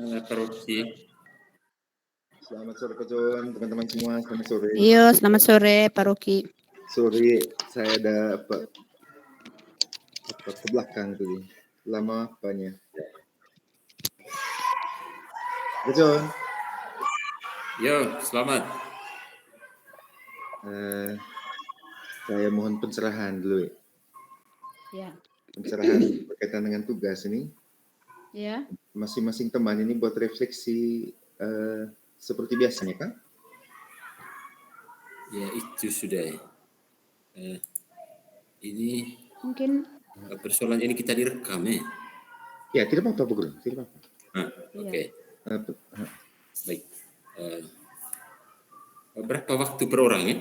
Paroki. Selamat sore Pak John, teman-teman semua. Selamat sore. Iya, selamat sore Pak Roki. Sorry, saya ada apa ke belakang tadi. Lama apanya? Pak John. Yo, selamat. Saya mohon pencerahan dulu ya. Ya. Pencerahan berkaitan dengan tugas ini. Ya. Masing-masing teman ini buat refleksi seperti biasanya kan? Ya, itu sudah. Ini Mungkin persoalan ini kita direkam ya. Ya, tidak apa-apa Guru, tidak apa-apa. Oke. Baik. Berapa waktu per orang ya?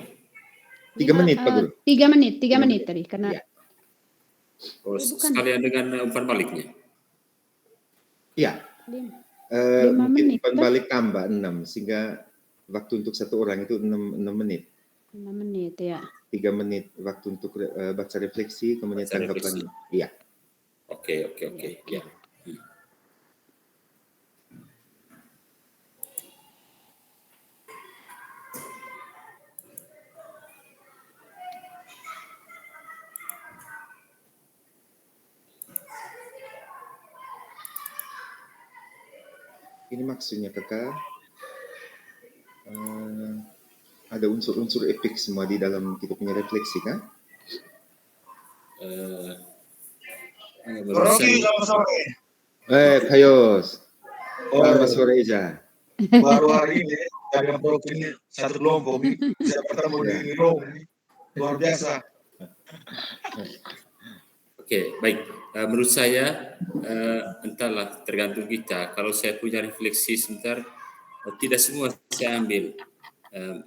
3 menit Pak Guru. 3 menit tadi karena Ya. Oh, sekalian dengan umpan baliknya. Iya. 5 Mungkin menit. umpan balik tambah 6 sehingga waktu untuk satu orang itu 6 menit. 5 menit ya. 3 menit waktu untuk baca refleksi, kemudian Baca tanggapan. refleksi. Iya. Oke. Ya. Ini maksudnya kakak ada unsur-unsur epik semua di dalam kita punya refleksi kan? Rocky, selamat sore. Kayos. Selamat sore Ija. Baru hari ini ada Rocky ini satu kelompok nih, bisa bertemu di Rome nih. Luar biasa. Oke, baik. Menurut saya, entahlah, tergantung kita. Kalau saya punya refleksi sebentar, tidak semua saya ambil.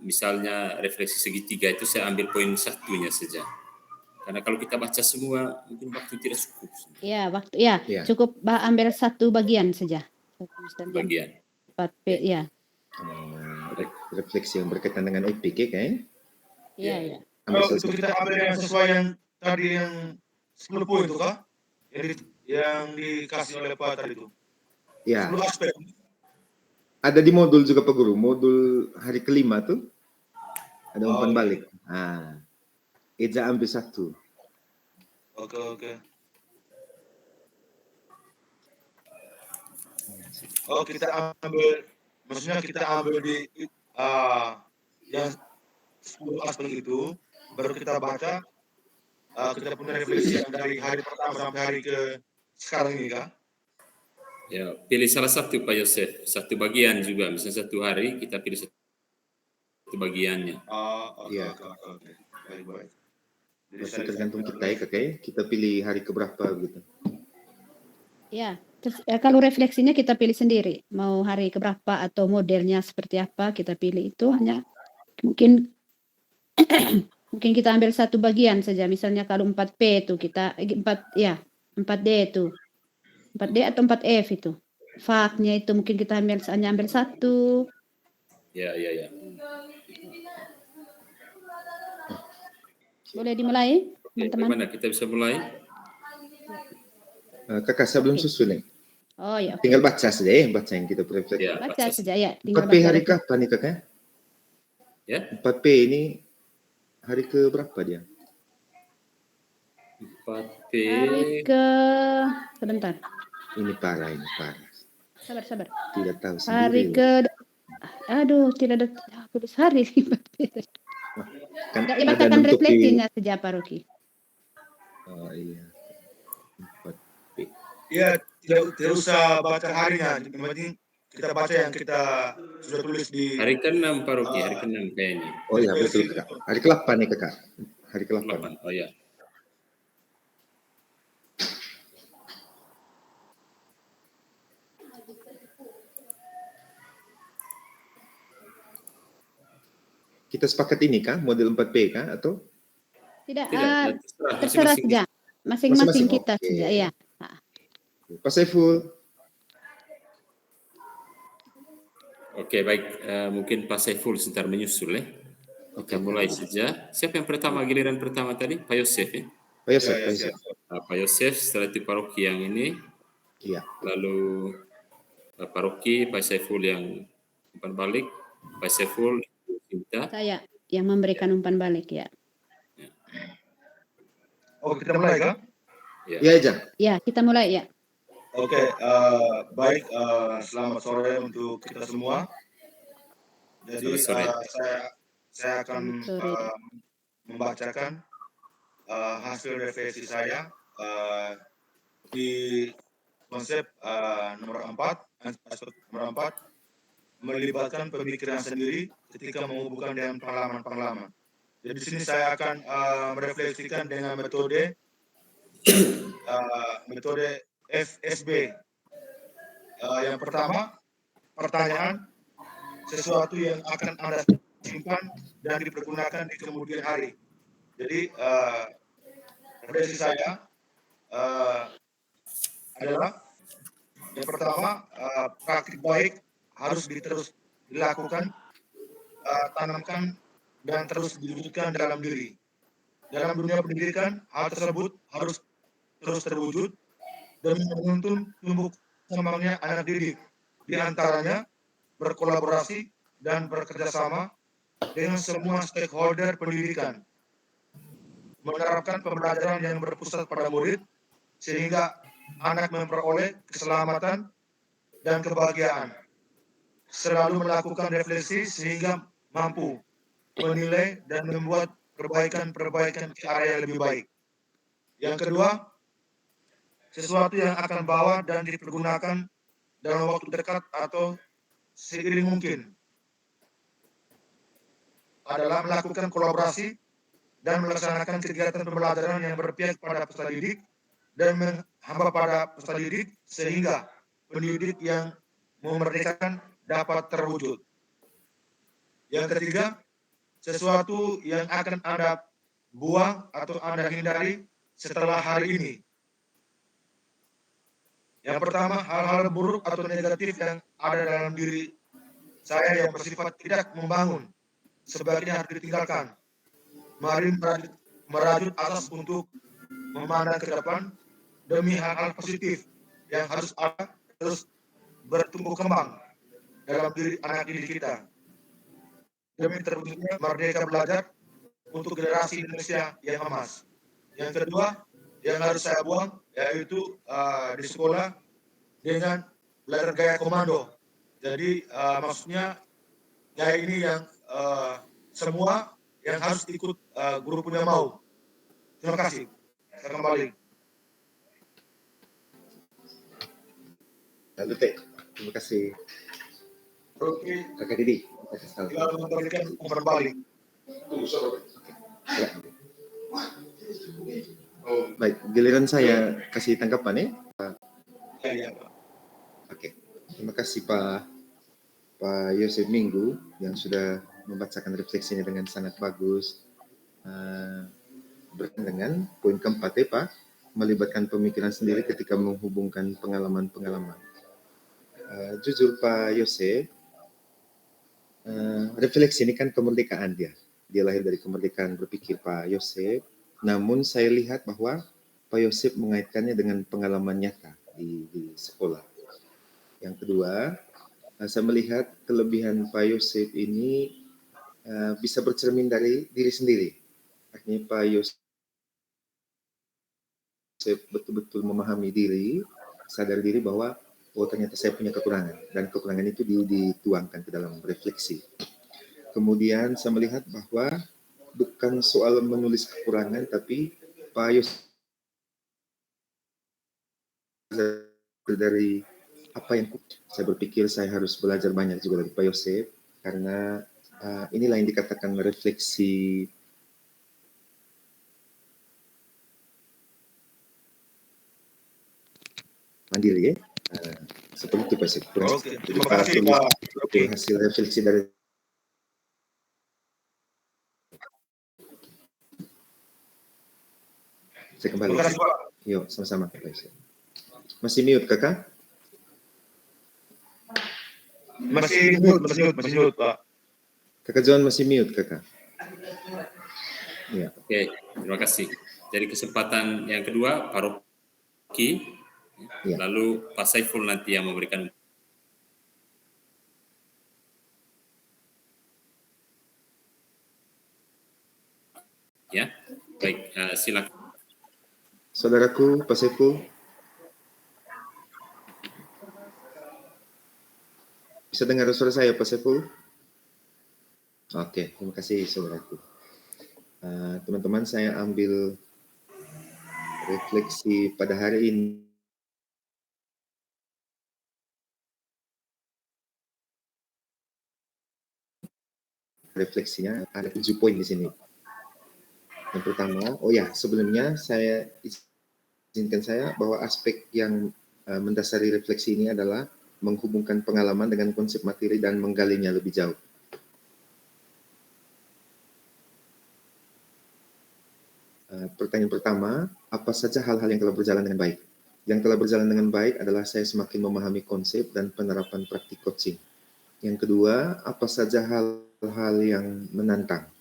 Misalnya refleksi segitiga itu saya ambil poin satunya saja. Karena kalau kita baca semua, mungkin waktu tidak cukup. Ya, cukup ambil satu bagian saja. Bagian. 4P, ya. Refleksi yang berkaitan dengan epik ya kan? Iya. Kalau itu kita ambil yang sesuai yang tadi yang 10 poin itu kah? Yang dikasih oleh Pak tadi itu. Ya. 10 aspek. Ada di modul juga Pak Guru, modul hari kelima tuh ada umpan balik. Eja ambil satu. Oke. Oh, kita ambil, maksudnya kita ambil di yang 10 aspek itu, baru kita baca, kita punya refleksi yang dari hari pertama sampai hari ke sekarang ini kan? Ya, pilih salah satu Pak Yosef, satu bagian juga. Misalnya satu hari kita pilih satu bagiannya. Oke. Baik. Masih tergantung kita ya kakak ya. Kita pilih hari keberapa gitu. Ya, terus kalau refleksinya kita pilih sendiri. Mau hari keberapa atau modelnya seperti apa kita pilih itu hanya mungkin kita ambil satu bagian saja. Misalnya kalau 4P itu kita 4D itu. 4D atau 4F itu. Faknya itu mungkin kita hanya ambil satu. Ya. Boleh dimulai, teman-teman? Bagaimana kita bisa mulai? Kakak saya belum susun nih. Oh ya. Tinggal baca saja ya, baca yang kita refleksi. Ya, baca saja ya. 4P hari kapan nih kakak? Ya. 4P ini hari ke berapa dia? 4P. Hari ke sebentar. Ini parah. Sabar. Tidak tahu sendiri. Hari ke tidak ada tulis hari. Kan Tidak dibacakan refleksinya saja Pak Roki. Oh iya. 4P. Iya, tidak usah baca harinya. Yang penting kita baca yang kita sudah tulis di Hari ke-6 Pak Roki, hari ke-6 kayaknya. Oh iya betul kakak. Hari ke-8 nih kakak. Hari ke-8. Oh ya. Kita sepakat ini kah? Model 4P kah? Atau? Tidak, terserah saja. Masing-masing kita saja, ya. Pak Saiful. Oke, baik. Mungkin Pak Saiful sebentar menyusul ya. Kita mulai saja. Siapa yang pertama, giliran pertama tadi? Pak Yosef ya? Pak Yosef. Pak Yosef, setelah itu Pak Roki yang ini. Iya. Lalu paroki, Pak Saiful yang umpan balik, Pak Saiful kita. Saya yang memberikan umpan balik ya. Oke, kita mulai kan? Ya. Ya, Ejang. Ya, kita mulai ya. Oke, baik, selamat sore untuk kita semua. Jadi Selamat sore. saya akan Selamat sore. membacakan hasil refleksi saya di konsep nomor 4, melibatkan pemikiran sendiri ketika menghubungkan dengan pengalaman-pengalaman. Jadi di sini saya akan merefleksikan dengan metode FSB. Yang pertama, pertanyaan sesuatu yang akan Anda simpan dan dipergunakan di kemudian hari. Jadi refleksi saya adalah yang pertama, praktik baik harus terus dilakukan, tanamkan dan terus diwujudkan dalam diri. Dalam dunia pendidikan, hal tersebut harus terus terwujud demi menuntun tumbuh kembangnya anak didik. Di antaranya berkolaborasi dan bekerja sama dengan semua stakeholder pendidikan, menerapkan pembelajaran yang berpusat pada murid sehingga anak memperoleh keselamatan dan kebahagiaan, selalu melakukan refleksi sehingga mampu menilai dan membuat perbaikan ke arah yang lebih baik. Yang kedua, sesuatu yang akan bawa dan dipergunakan dalam waktu dekat atau seiring mungkin adalah melakukan kolaborasi dan melaksanakan kegiatan pembelajaran yang berpihak pada peserta didik dan menghamba pada peserta didik sehingga pendidik yang memerdekakan dapat terwujud. Yang ketiga, sesuatu yang akan Anda buang atau Anda hindari setelah hari ini. Yang pertama, hal-hal buruk atau negatif yang ada dalam diri saya yang bersifat tidak membangun, sebaiknya harus ditinggalkan. Mari merajut asas untuk memandang ke depan demi hal-hal positif yang harus ada terus bertumbuh kembang dalam diri anak didik kita. Demi terwujudnya merdeka belajar untuk generasi Indonesia yang emas. Yang kedua, yang harus saya buang yaitu di sekolah dengan belajar gaya komando. Jadi maksudnya gaya ini yang semua yang harus ikut guru punya mau. Terima kasih. Saya kembali. Lalu Teh, terima kasih. Oke, Kakak Didi. Terima kasih sekali. tinggal memberikan umpan balik. Ya. Baik, giliran saya kasih tanggapan ya. Ya, Pak. Oke, terima kasih Pak Yosef Minggu yang sudah membacakan refleksinya dengan sangat bagus. Berkaitan dengan poin keempat ya Pak, melibatkan pemikiran sendiri ketika menghubungkan pengalaman-pengalaman. Jujur Pak Yosef, refleksi ini kan kemerdekaan dia. Dia lahir dari kemerdekaan berpikir Pak Yosef. Namun saya lihat bahwa Pak Yosef mengaitkannya dengan pengalaman nyata di sekolah. Yang kedua, saya melihat kelebihan Pak Yosef ini bisa bercermin dari diri sendiri. Artinya Pak Yosef betul-betul memahami diri, sadar diri bahwa oh ternyata saya punya kekurangan, dan kekurangan itu dituangkan ke dalam refleksi. Kemudian saya melihat bahwa bukan soal menulis kekurangan, tapi Pak Yosef dari apa yang saya berpikir saya harus belajar banyak juga dari Pak Yosef, karena inilah yang dikatakan refleksi mandiri ya. Seperti itu Pak Yosef. Oke, terima kasih Pak. Oke. Hasil refleksi dari saya kembali. Terima kasih Pak. Yuk, sama-sama Pak Yosef. Masih mute kakak? Masih mute Pak. Kakak John masih mute kakak. Ya. Oke, terima kasih. Jadi kesempatan yang kedua paroki, Ya. lalu Pak Saiful nanti yang memberikan. Ya, baik, silakan. Saudaraku, Pak Saiful, bisa dengar suara saya, Pak Saiful? Oke, terima kasih saudaraku. Teman-teman, saya ambil refleksi pada hari ini. Refleksinya ada 7 poin di sini. Yang pertama, sebelumnya saya izinkan saya bahwa aspek yang mendasari refleksi ini adalah menghubungkan pengalaman dengan konsep materi dan menggalinya lebih jauh. Pertanyaan pertama, apa saja hal-hal yang telah berjalan dengan baik? Yang telah berjalan dengan baik adalah saya semakin memahami konsep dan penerapan praktik coaching. Yang kedua, apa saja hal-hal yang menantang?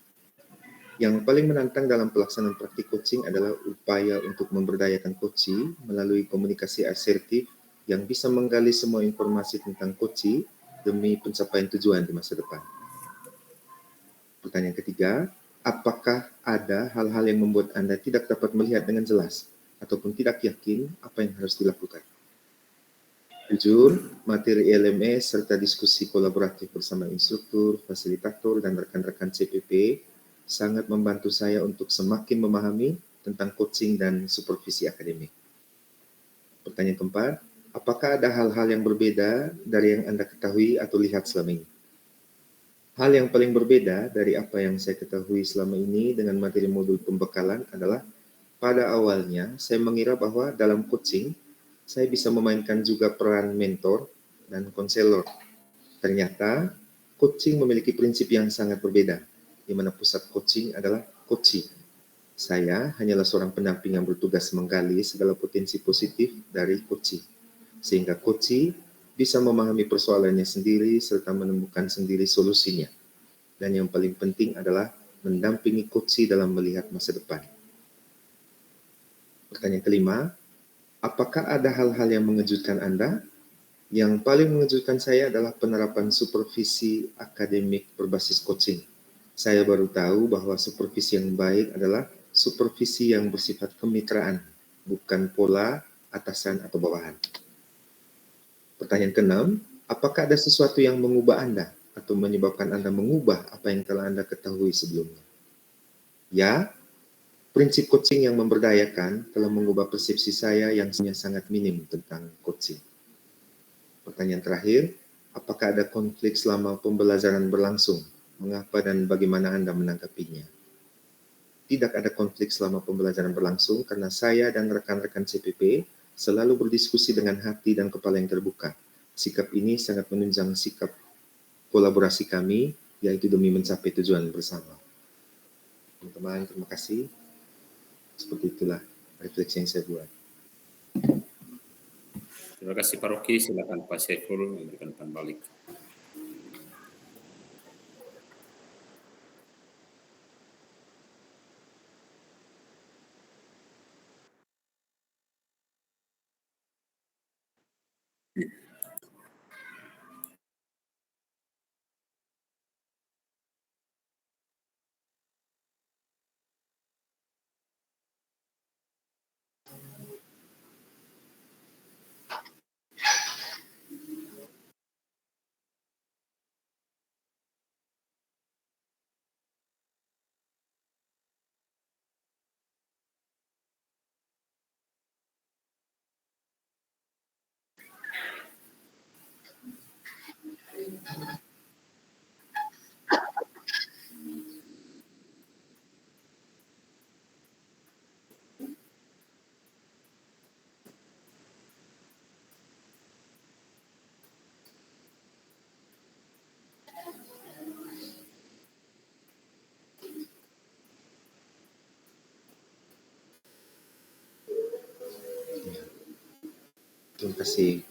Yang paling menantang dalam pelaksanaan praktik coaching adalah upaya untuk memberdayakan coachee melalui komunikasi asertif yang bisa menggali semua informasi tentang coachee demi pencapaian tujuan di masa depan. Pertanyaan ketiga, apakah ada hal-hal yang membuat Anda tidak dapat melihat dengan jelas ataupun tidak yakin apa yang harus dilakukan? Jujur, materi LME serta diskusi kolaboratif bersama instruktur, fasilitator, dan rekan-rekan CPP sangat membantu saya untuk semakin memahami tentang coaching dan supervisi akademik. Pertanyaan keempat, apakah ada hal-hal yang berbeda dari yang Anda ketahui atau lihat selama ini? Hal yang paling berbeda dari apa yang saya ketahui selama ini dengan materi modul pembekalan adalah pada awalnya saya mengira bahwa dalam coaching saya bisa memainkan juga peran mentor dan konselor. Ternyata coaching memiliki prinsip yang sangat berbeda, di mana pusat coaching adalah coachee. Saya hanyalah seorang pendamping yang bertugas menggali segala potensi positif dari coachee, sehingga coachee bisa memahami persoalannya sendiri serta menemukan sendiri solusinya. Dan yang paling penting adalah mendampingi coachee dalam melihat masa depan. Pertanyaan kelima, apakah ada hal-hal yang mengejutkan Anda? Yang paling mengejutkan saya adalah penerapan supervisi akademik berbasis coaching. Saya baru tahu bahwa supervisi yang baik adalah supervisi yang bersifat kemitraan, bukan pola atasan atau bawahan. Pertanyaan keenam, apakah ada sesuatu yang mengubah Anda atau menyebabkan Anda mengubah apa yang telah Anda ketahui sebelumnya? Ya, prinsip coaching yang memberdayakan telah mengubah persepsi saya yang sangat minim tentang coaching. Pertanyaan terakhir, apakah ada konflik selama pembelajaran berlangsung? Mengapa dan bagaimana Anda menanggapinya? Tidak ada konflik selama pembelajaran berlangsung karena saya dan rekan-rekan CPP selalu berdiskusi dengan hati dan kepala yang terbuka. Sikap ini sangat menunjang sikap kolaborasi kami, yaitu demi mencapai tujuan bersama. Teman-teman, terima kasih. Seperti itulah refleksi yang saya buat. Terima kasih Pak Rocky, silakan Pak Saiful memberikan umpan balik. Terima kasih.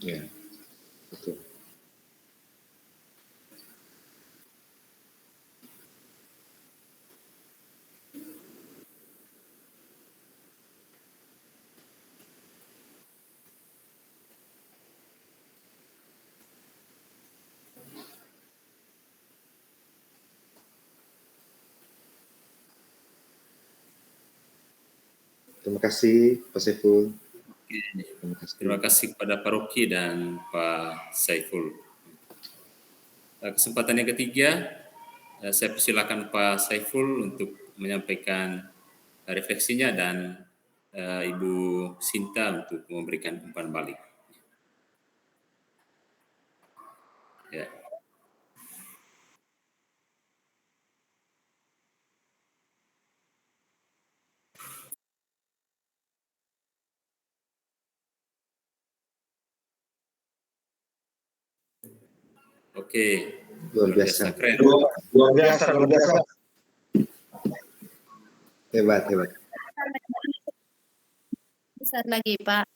Ya, betul. Terima kasih Pak Saiful. Terima kasih kepada Pak Rocky dan Pak Saiful. Kesempatan yang ketiga, saya persilakan Pak Saiful untuk menyampaikan refleksinya dan Ibu Sinta untuk memberikan umpan balik. Ya. Oke, Luar biasa. keren. Luar biasa, luar biasa. Hebat, hebat. Besar lagi, Pak.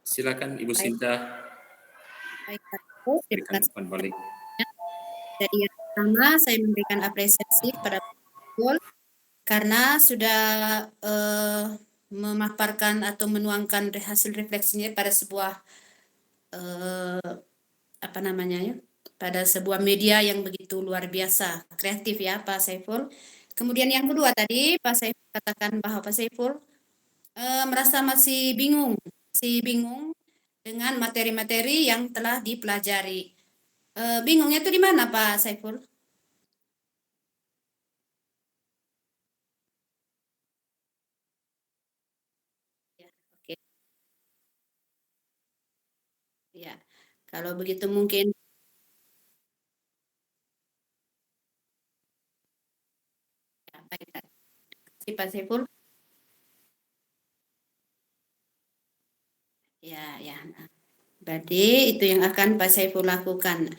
Silakan Ibu Sinta Baik, Pak. Terima berikan kasih. umpan balik. Jadi yang pertama saya memberikan apresiasi kepada Pak Saiful karena sudah memaparkan atau menuangkan hasil refleksinya pada sebuah apa namanya ya, pada sebuah media yang begitu luar biasa kreatif ya Pak Saiful. Kemudian yang kedua tadi Pak Saiful katakan bahwa Pak Saiful merasa masih bingung dengan materi-materi yang telah dipelajari. Bingungnya itu di mana Pak Saiful? Ya, oke. Ya, kalau begitu mungkin ya, baik. Terima kasih Pak Saiful. Ya, ya. Berarti itu yang akan Pak Saiful lakukan.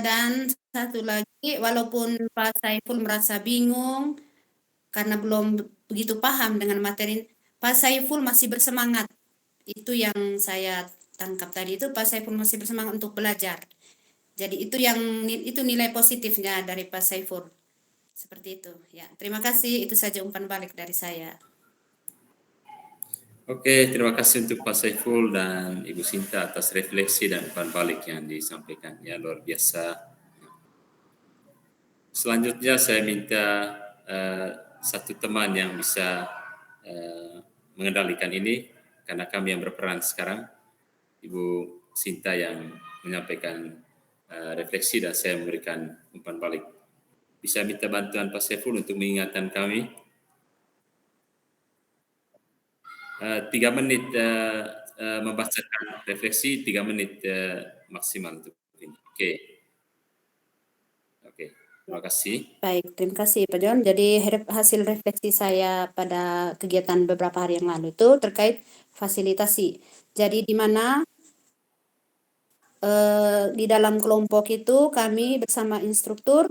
Dan satu lagi, walaupun Pak Saiful merasa bingung karena belum begitu paham dengan materi, Pak Saiful masih bersemangat. Itu yang saya tangkap tadi itu Pak Saiful masih bersemangat untuk belajar. Jadi itu nilai positifnya dari Pak Saiful. Seperti itu. Ya, terima kasih. Itu saja umpan balik dari saya. Oke, terima kasih untuk Pak Saiful dan Ibu Sinta atas refleksi dan umpan balik yang disampaikan. Ya, luar biasa. Selanjutnya saya minta satu teman yang bisa mengendalikan ini, karena kami yang berperan sekarang, Ibu Sinta yang menyampaikan refleksi dan saya memberikan umpan balik. Bisa minta bantuan Pak Saiful untuk mengingatkan kami. 3 menit membacakan refleksi, 3 menit maksimal untuk ini. Oke. Terima kasih. Baik, terima kasih Pak John. Jadi hasil refleksi saya pada kegiatan beberapa hari yang lalu itu terkait fasilitasi. Jadi di mana di dalam kelompok itu kami bersama instruktur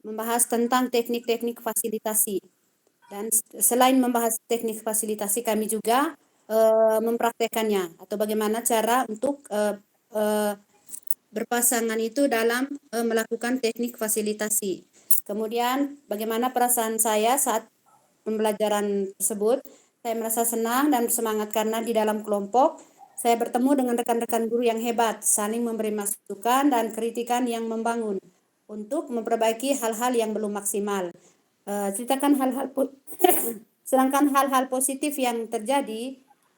membahas tentang teknik-teknik fasilitasi. Dan selain membahas teknik fasilitasi, kami juga mempraktekannya atau bagaimana cara untuk berpasangan itu dalam melakukan teknik fasilitasi. Kemudian bagaimana perasaan saya saat pembelajaran tersebut? Saya merasa senang dan bersemangat karena di dalam kelompok saya bertemu dengan rekan-rekan guru yang hebat, saling memberi masukan dan kritikan yang membangun untuk memperbaiki hal-hal yang belum maksimal. Ceritakan hal-hal sedangkan hal-hal positif yang terjadi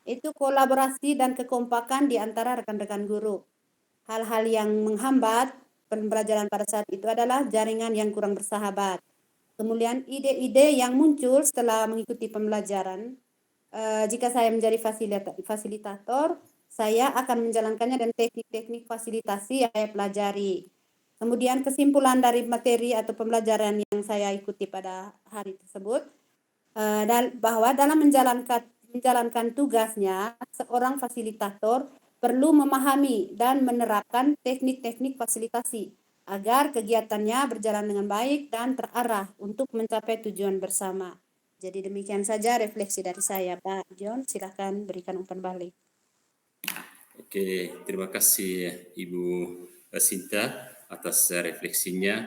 itu kolaborasi dan kekompakan di antara rekan-rekan guru. Hal-hal yang menghambat pembelajaran pada saat itu adalah jaringan yang kurang bersahabat. Kemudian ide-ide yang muncul setelah mengikuti pembelajaran, jika saya menjadi fasilitator, saya akan menjalankannya dan teknik-teknik fasilitasi yang saya pelajari. Kemudian kesimpulan dari materi atau pembelajaran yang saya ikuti pada hari tersebut, bahwa dalam menjalankan tugasnya, seorang fasilitator perlu memahami dan menerapkan teknik-teknik fasilitasi agar kegiatannya berjalan dengan baik dan terarah untuk mencapai tujuan bersama. Jadi demikian saja refleksi dari saya, Pak John. Silakan berikan umpan balik. Oke, terima kasih Ibu Sinta atas refleksinya,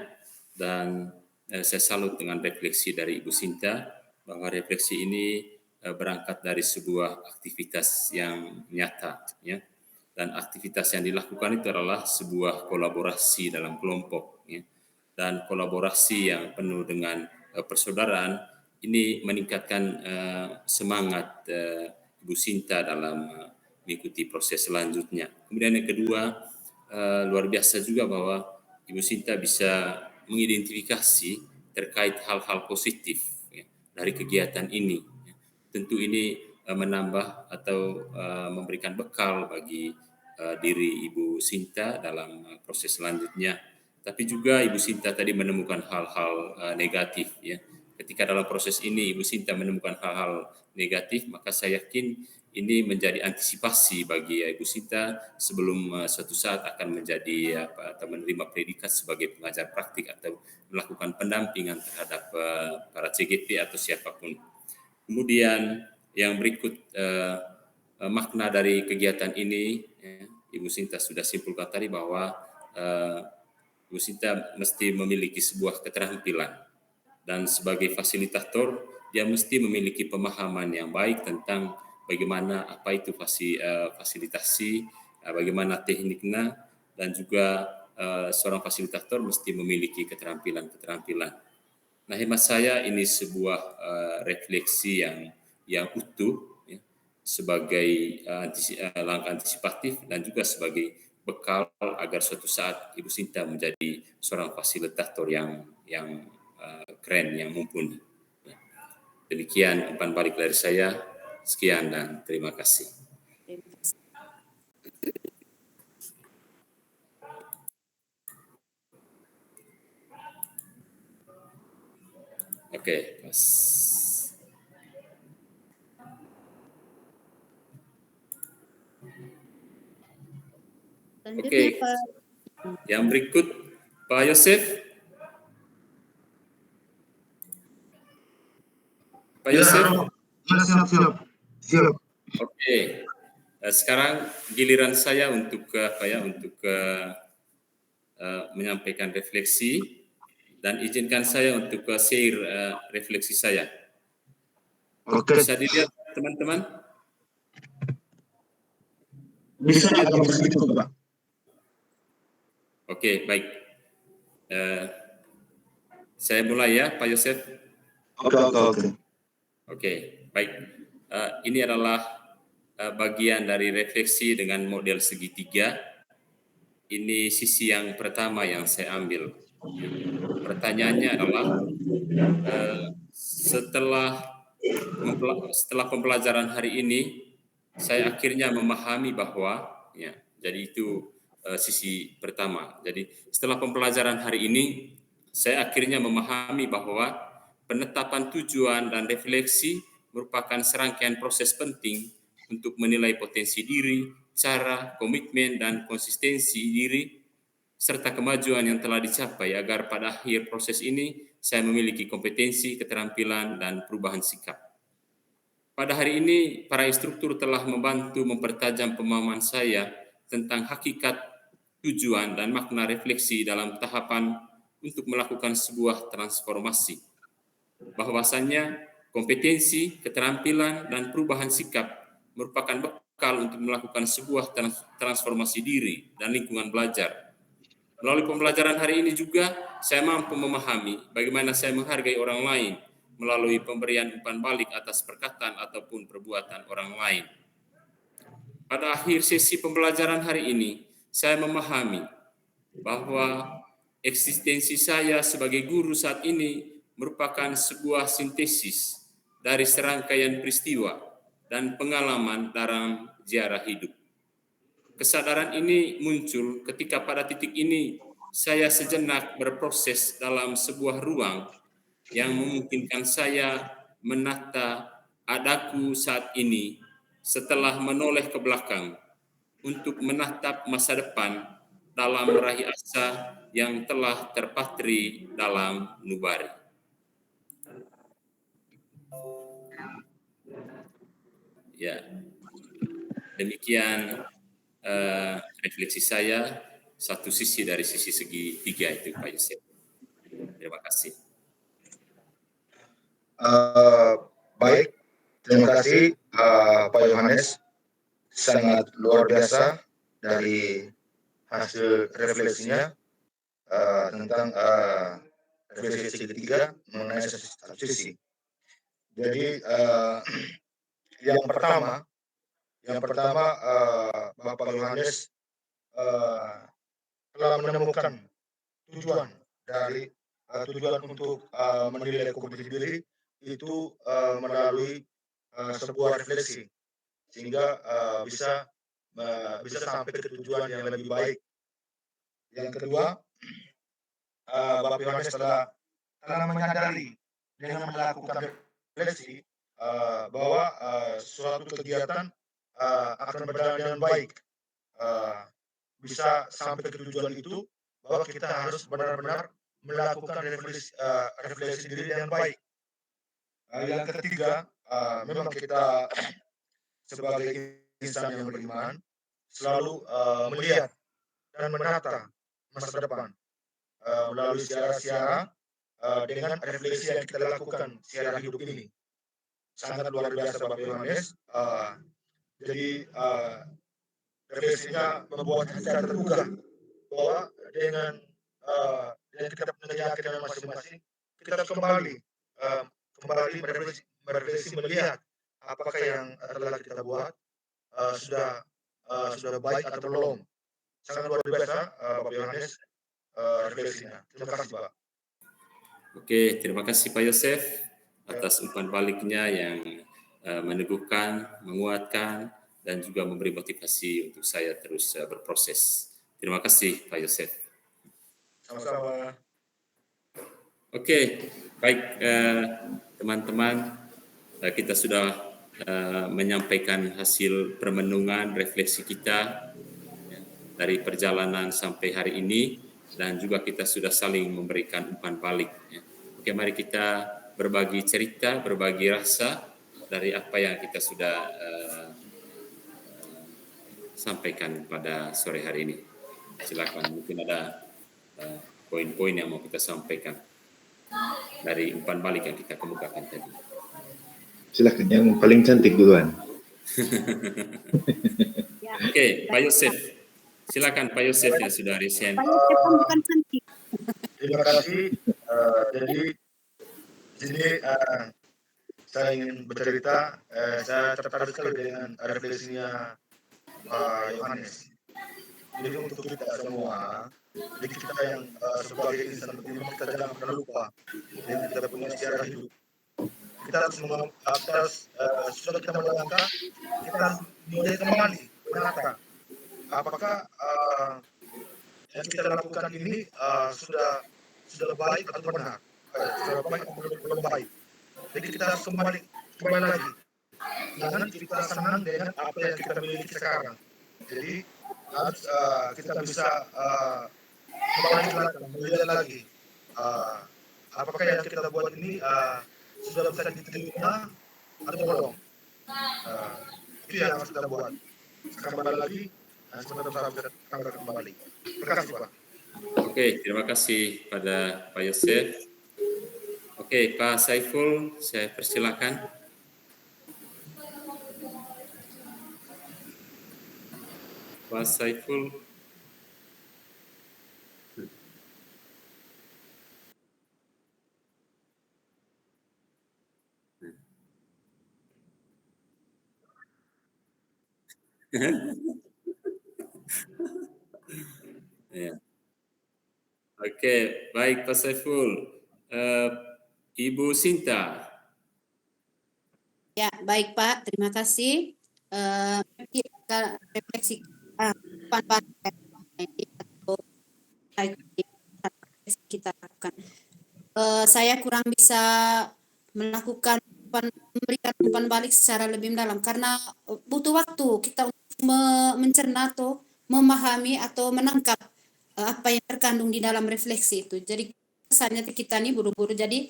dan saya salut dengan refleksi dari Ibu Sinta bahwa refleksi ini berangkat dari sebuah aktivitas yang nyata, ya. Dan aktivitas yang dilakukan itu adalah sebuah kolaborasi dalam kelompok, ya. Dan kolaborasi yang penuh dengan persaudaraan ini meningkatkan semangat Ibu Sinta dalam mengikuti proses selanjutnya. Kemudian yang kedua, luar biasa juga bahwa Ibu Sinta bisa mengidentifikasi terkait hal-hal positif, ya, dari kegiatan ini. Tentu ini menambah atau memberikan bekal bagi diri Ibu Sinta dalam proses selanjutnya. Tapi juga Ibu Sinta tadi menemukan hal-hal negatif, ya. Ketika dalam proses ini Ibu Sinta menemukan hal-hal negatif, maka saya yakin ini menjadi antisipasi bagi Ibu Sinta sebelum suatu saat akan menjadi atau menerima predikat sebagai pengajar praktik atau melakukan pendampingan terhadap para CGP atau siapapun. Kemudian yang berikut makna dari kegiatan ini, ya, Ibu Sinta sudah simpulkan tadi bahwa Ibu Sinta mesti memiliki sebuah keterampilan, dan sebagai fasilitator dia mesti memiliki pemahaman yang baik tentang bagaimana apa itu fasilitasi, bagaimana tekniknya, dan juga seorang fasilitator mesti memiliki keterampilan-keterampilan. Nah, hemat saya ini sebuah refleksi yang utuh, ya, sebagai langkah antisipatif dan juga sebagai bekal agar suatu saat Ibu Sinta menjadi seorang fasilitator yang keren, yang mumpuni. Demikian umpan balik dari saya. Sekian dan terima kasih. Oke, Mas. Oke, yang berikut Pak Yosef. Pak Yosef. Siap. Oke, sekarang giliran saya untuk menyampaikan refleksi, dan izinkan saya untuk share refleksi saya. Oke. Bisa dilihat teman-teman? Bisa agak begitu, Pak. Oke, baik. Saya mulai ya, Pak Yosef. Oke, baik. Ini adalah bagian dari refleksi dengan model segitiga. Ini sisi yang pertama yang saya ambil. Pertanyaannya adalah setelah pembelajaran hari ini, saya akhirnya memahami bahwa, jadi itu sisi pertama. Jadi setelah pembelajaran hari ini, saya akhirnya memahami bahwa penetapan tujuan dan refleksi merupakan serangkaian proses penting untuk menilai potensi diri, cara, komitmen, dan konsistensi diri, serta kemajuan yang telah dicapai agar pada akhir proses ini saya memiliki kompetensi, keterampilan, dan perubahan sikap. Pada hari ini, para instruktur telah membantu mempertajam pemahaman saya tentang hakikat, tujuan, dan makna refleksi dalam tahapan untuk melakukan sebuah transformasi. Bahwasannya, kompetensi, keterampilan, dan perubahan sikap merupakan bekal untuk melakukan sebuah transformasi diri dan lingkungan belajar. Melalui pembelajaran hari ini juga, saya mampu memahami bagaimana saya menghargai orang lain melalui pemberian umpan balik atas perkataan ataupun perbuatan orang lain. Pada akhir sesi pembelajaran hari ini, saya memahami bahwa eksistensi saya sebagai guru saat ini merupakan sebuah sintesis dari serangkaian peristiwa dan pengalaman dalam ziarah hidup. Kesadaran ini muncul ketika pada titik ini saya sejenak berproses dalam sebuah ruang yang memungkinkan saya menata adaku saat ini setelah menoleh ke belakang untuk menatap masa depan dalam meraih asa yang telah terpatri dalam nubari. Ya, demikian refleksi saya, satu sisi dari sisi segi tiga itu, Pak Yosef. Terima kasih. Baik, terima kasih Pak Yohanes, sangat luar biasa dari hasil refleksinya tentang refleksi ketiga mengenai satu sisi. Jadi yang pertama Bapak Yohanes telah menemukan tujuan dari tujuan untuk menilai kompetensi diri itu melalui sebuah refleksi sehingga bisa sampai ke tujuan yang lebih baik. Yang kedua, Bapak Yohanes telah menyadari dengan melakukan refleksi bahwa suatu kegiatan akan berjalan dengan baik, bisa sampai ke tujuan itu, bahwa kita harus benar-benar melakukan refleksi diri dengan baik. Yang ketiga, memang kita sebagai insan yang beriman selalu melihat dan menata masa depan melalui siara-siara dengan refleksi yang kita lakukan siara hidup ini. Sangat luar biasa Bapak Yohanes. Jadi refleksinya membuat kita tergugah bahwa dengan kita punya keyakinan masing-masing, kita kembali merefleksi melihat apakah yang telah kita buat sudah baik atau belum. Sangat luar biasa Bapak Yohanes refleksinya. Terima kasih Pak. Oke, terima kasih Pak Yosef atas umpan baliknya yang meneguhkan, menguatkan, dan juga memberi motivasi untuk saya terus berproses. Terima kasih Pak Yosef. Sama-sama. Oke, baik teman-teman, kita sudah menyampaikan hasil permenungan refleksi kita dari perjalanan sampai hari ini, dan juga kita sudah saling memberikan umpan balik. Oke, mari kita berbagi cerita, berbagi rasa dari apa yang kita sudah sampaikan pada sore hari ini. Silakan, mungkin ada poin-poin yang mau kita sampaikan dari umpan balik yang kita kemukakan tadi. Silakan, yang paling cantik duluan. Oke, Pak Yosef. Silakan Pak Yosef yang sudah resign. Pak Yosef kan bukan cantik. Terima kasih. Jadi di sini saya ingin bercerita. Saya tertarik sekali dengan refleksinya Pak Yohanes. Jadi untuk kita semua, jadi kita yang sebagai insan beriman, kita jangan pernah lupa dengan kita punya sejarah hidup. Kita harus sesudah kita melangkah, kita harus mulai kembali menata apakah yang kita lakukan ini sudah sudah baik atau benar, sudah baik atau belum baik. Jadi kita harus kembali lagi. Jangan kita senang dengan apa yang kita miliki sekarang. Jadi harus kita bisa melihat lagi apakah yang kita buat ini sudah bisa diterima atau belum. Itu yang harus kita buat. Kembali lagi dan sebentar bisa kembali. Terima kasih Pak. Oke, terima kasih pada Pak Yosef. Oke, Pak Saiful, saya persilakan. Pak Saiful. Ya. Oke, baik Pak Saiful. Ibu Sinta. Ya, baik Pak, terima kasih. Kita refleksi kita lakukan. Saya kurang bisa melakukan memberikan umpan balik secara lebih mendalam karena butuh waktu kita untuk mencerna atau memahami atau menangkap apa yang terkandung di dalam refleksi itu. Jadi kesannya kita ini buru-buru, jadi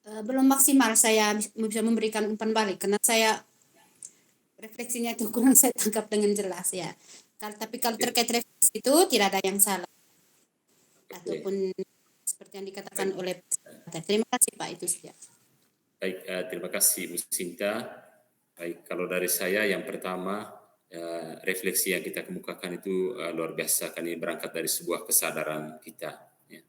belum maksimal saya bisa memberikan umpan balik karena saya refleksinya itu kurang saya tangkap dengan jelas ya. Tapi kalau terkait refleksi itu tidak ada yang salah ataupun seperti yang dikatakan oleh Pak. Terima kasih Pak, itu saja. Baik, terima kasih Bu Sinta. Baik, kalau dari saya yang pertama, refleksi yang kita kemukakan itu luar biasa, kan ini berangkat dari sebuah kesadaran kita ya,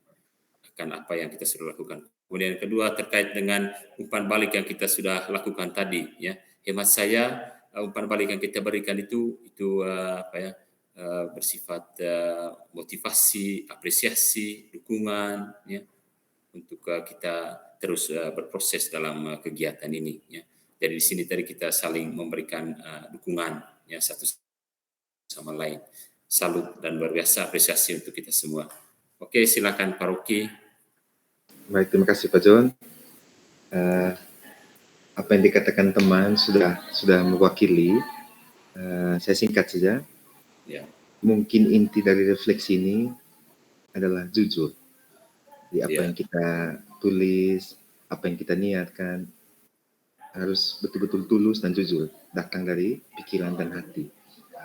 akan apa yang kita sudah lakukan. Kemudian yang kedua terkait dengan umpan balik yang kita sudah lakukan tadi ya. Hemat saya umpan balik yang kita berikan itu bersifat motivasi, apresiasi, dukungan ya, untuk kita terus berproses dalam kegiatan ini ya. Jadi di sini tadi kita saling memberikan dukungan ya satu sama lain. Salut dan luar biasa apresiasi untuk kita semua. Oke, silakan Pak Rocky. Baik, terima kasih Pak John. Apa yang dikatakan teman sudah mewakili. Saya singkat saja. Ya. Mungkin inti dari refleksi ini adalah jujur. Jadi apa yang kita tulis, apa yang kita niatkan harus betul-betul tulus dan jujur, datang dari pikiran dan hati.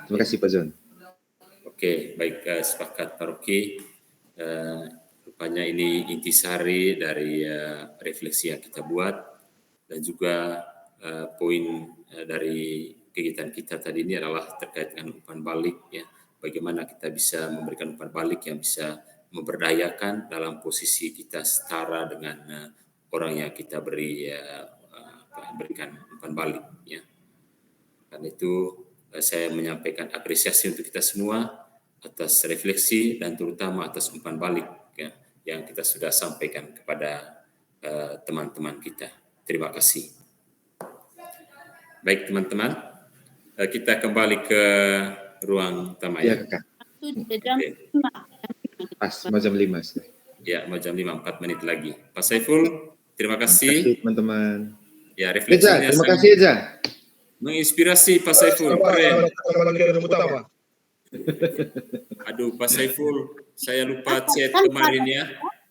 Terima kasih Pak John. Oke, baik, sepakat Pak Rocky. Rupanya ini intisari dari refleksi yang kita buat dan juga poin dari kegiatan kita tadi ini adalah terkait dengan umpan balik ya. Bagaimana kita bisa memberikan umpan balik yang bisa memberdayakan dalam posisi kita setara dengan orang yang kita berikan umpan balik ya. Karena itu saya menyampaikan apresiasi untuk kita semua atas refleksi dan terutama atas umpan balik ya, yang kita sudah sampaikan kepada teman-teman kita. Terima kasih. Baik teman-teman, kita kembali ke ruang utama ya. Kakak. Okay. Pas, mau jam 5. Ya, mau jam 5, 4 menit lagi. Pak Saiful, terima kasih. Teman-teman. Ya, refleksinya terima kasih Eja. Menginspirasi Pak Saiful. Keren. Aduh, Pak Saiful, saya lupa chat kemarin ya.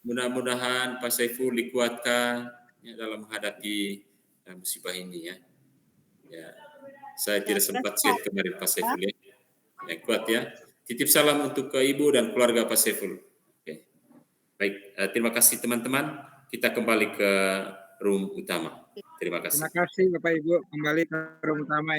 Mudah-mudahan Pak Saiful dikuatkan ya, dalam menghadapi musibah ini ya. Ya, saya tidak sempat chat kemarin Pak Saiful ya. Yang kuat ya. Titip salam untuk ke Ibu dan keluarga Pak Saiful. Oke. Baik, terima kasih teman-teman. Kita kembali ke room utama. Terima kasih. Terima kasih Bapak Ibu, kembali ke room utama.